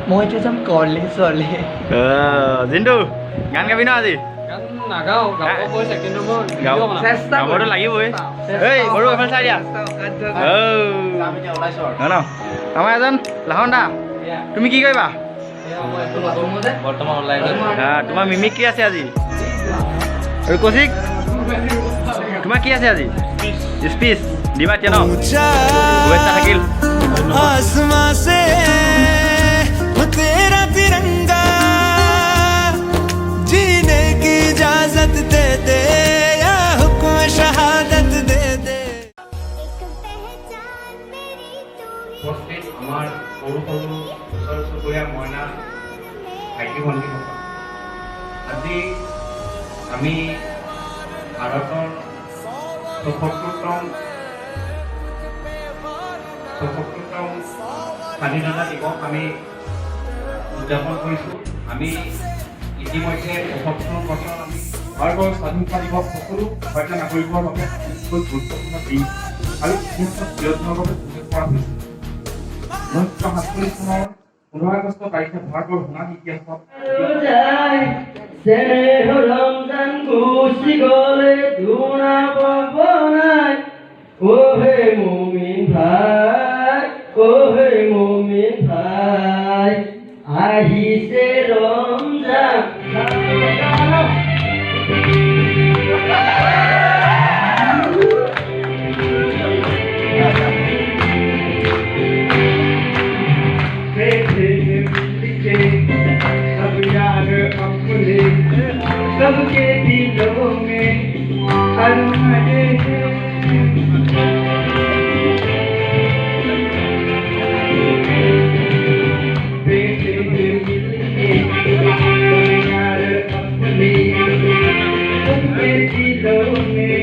মইতো যাম কলে চলে জিন্তু গান গাবি ন আজি নাগাওঁ গাব কৈছে কিন্তু মই চেষ্টা গাবতো লাগিবই এই বড়ো এফালে চাই দিয়া ন আমাৰ এজন লাহন দা তুমি কি কৰিবা বৰ্তমান ওলাই গ'ল তোমাৰ মিমিক কি আছে আজি আৰু কৌশিক তোমাৰ কি আছে আজি স্পিচ দিবা এতিয়া ন শুভেচ্ছা থাকিল आसमां से वो तेरा तिरंगा जीने की इजाजत दे दे या हुक्म शहादत दे दे উপস্থিত আমাৰ সৰু সৰু ওচৰ চুবুৰীয়া মইনা ভাইটি ভণ্টিসকল আজি আমি ভাৰতৰ ৭৪তম স্বাধীনতা দিৱস আমি উদযাপন কৰিছোঁ আমি ইতিমধ্যে ৭৫ বছৰ আমি ভাৰতৰ স্বাধীনতা দিৱস সকলো ভাৰতীয় নাগৰিকৰ বাবে খুব গুৰুত্বপূৰ্ণ দিন আৰু ইতিহাসত চিৰদিনৰ বাবে উল্লেখ কৰা হৈছে ১৯৪৭ চনৰ ১৫ আগষ্ট তাৰিখে ভাৰতৰ সোণালী ইতিহাসত রমজান গুছি গলে ধুনা পাব নাই ও হে মুমিন ভাই ও হে মুমিন ভাই আহিছে রমজান सबके दिलों में अरमाने बेटे मिलके यार अपने सबके दिलों में